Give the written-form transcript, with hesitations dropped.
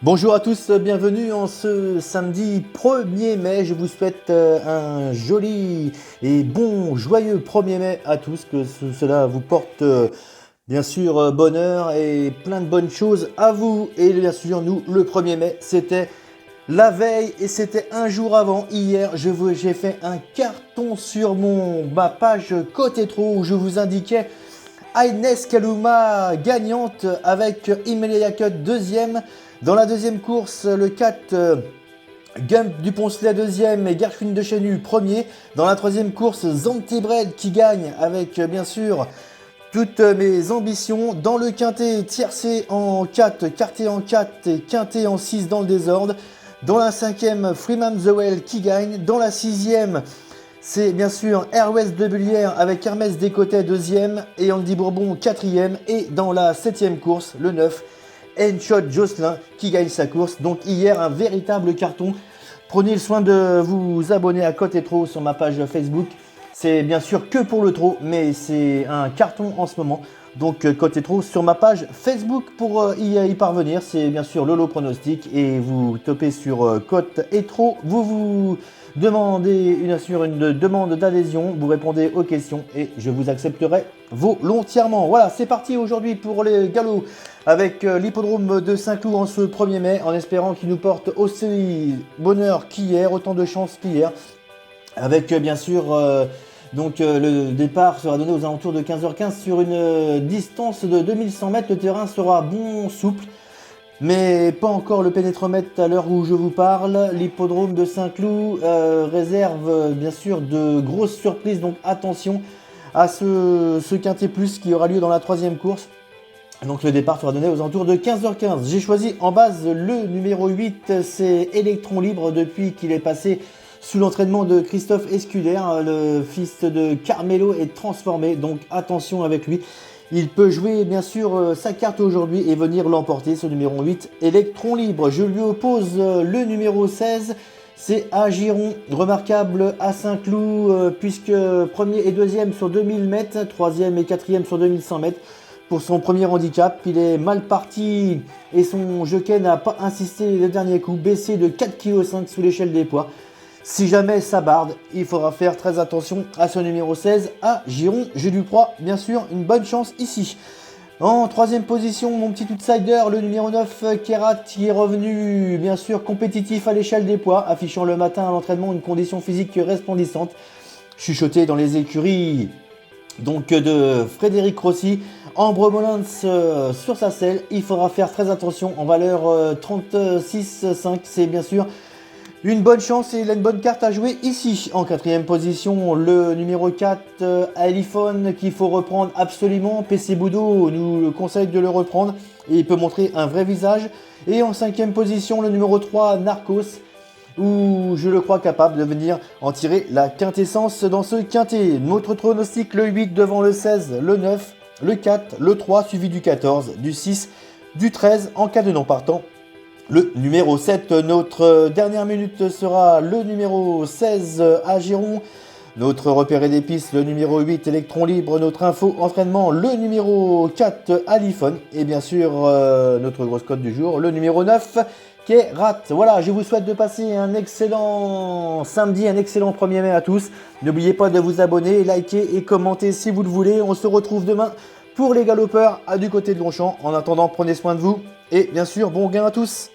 Bonjour à tous, bienvenue en ce samedi 1er mai. Je vous souhaite un joli et bon, joyeux 1er mai à tous, que cela vous porte bien sûr bonheur et plein de bonnes choses à vous. Et bien sûr, nous, le 1er mai, c'était la veille et c'était un jour avant. Hier, j'ai fait un carton sur ma page Côté Trop où je vous indiquais Aines Kaluma gagnante avec Imelia Cut deuxième. Dans la deuxième course, le 4 Gump du Poncelet deuxième et Gershwin de Chenu premier. Dans la troisième course, Zantibred qui gagne avec bien sûr toutes mes ambitions. Dans le quintet, tiercé en 4, quarté en 4 et quintet en 6 dans le désordre. Dans la cinquième, Freeman The Well qui gagne. Dans la sixième, c'est bien sûr Airways de Bullière avec Hermès Descotet deuxième et Andy Bourbon quatrième. Et dans la septième course, le 9, Enshot Jocelyn qui gagne sa course. Donc hier, un véritable carton. Prenez le soin de vous abonner à Côté Trop sur ma page Facebook. C'est bien sûr que pour le trot, mais c'est un carton en ce moment. Donc Côté Trop sur ma page Facebook pour y parvenir. C'est bien sûr Lolo Pronostic et vous topez sur Côte et Trop. Vous demandez une demande d'adhésion, vous répondez aux questions et je vous accepterai volontiers. Voilà, c'est parti aujourd'hui pour les galops avec l'hippodrome de Saint-Cloud en ce 1er mai, en espérant qu'il nous porte aussi bonheur qu'hier, autant de chance qu'hier. Avec bien sûr, le départ sera donné aux alentours de 15h15 sur une distance de 2100 mètres. Le terrain sera bon, souple, mais pas encore le pénétromètre à l'heure où je vous parle. L'hippodrome de Saint-Cloud réserve bien sûr de grosses surprises, donc attention à ce quintet plus qui aura lieu dans la troisième course. Donc le départ sera donné aux alentours de 15h15. J'ai choisi en base le numéro 8, c'est Electron Libre depuis qu'il est passé sous l'entraînement de Christophe Escuder. Le fils de Carmelo est transformé, donc attention avec lui. Il peut jouer bien sûr sa carte aujourd'hui et venir l'emporter, ce numéro 8, Electron Libre. Je lui oppose le numéro 16, c'est Agiron, remarquable à Saint-Cloud, puisque premier et deuxième sur 2000 mètres, troisième et quatrième sur 2100 mètres. Pour son premier handicap, il est mal parti et son jockey n'a pas insisté le dernier coup, baissé de 4,5 kg sous l'échelle des poids. Si jamais ça barde, il faudra faire très attention à ce numéro 16, à Giron. Je lui crois bien sûr une bonne chance ici. En troisième position, mon petit outsider, le numéro 9, Kerat, qui est revenu bien sûr compétitif à l'échelle des poids, affichant le matin à l'entraînement une condition physique resplendissante. Chuchoté dans les écuries donc de Frédéric Rossi. Ambre Molins sur sa selle, il faudra faire très attention en valeur 36,5, c'est bien sûr une bonne chance et il a une bonne carte à jouer ici. En quatrième position, le numéro 4, iPhone, qu'il faut reprendre absolument. PC Boudot nous le conseille de le reprendre et il peut montrer un vrai visage. Et en cinquième position, le numéro 3, Narcos, où je le crois capable de venir en tirer la quintessence dans ce quintet. Notre pronostic, le 8 devant le 16, le 9, le 4, le 3, suivi du 14, du 6, du 13 en cas de non partant. Le numéro 7, notre dernière minute sera le numéro 16, Agiron. Notre repéré d'épices, le numéro 8, Electron Libre. Notre info entraînement, le numéro 4, Alifone. Et bien sûr, notre grosse cote du jour, le numéro 9, Kerat. Voilà, je vous souhaite de passer un excellent samedi, un excellent 1er mai à tous. N'oubliez pas de vous abonner, liker et commenter si vous le voulez. On se retrouve demain pour les galopeurs du côté de Longchamp. En attendant, prenez soin de vous. Et bien sûr, bon gain à tous.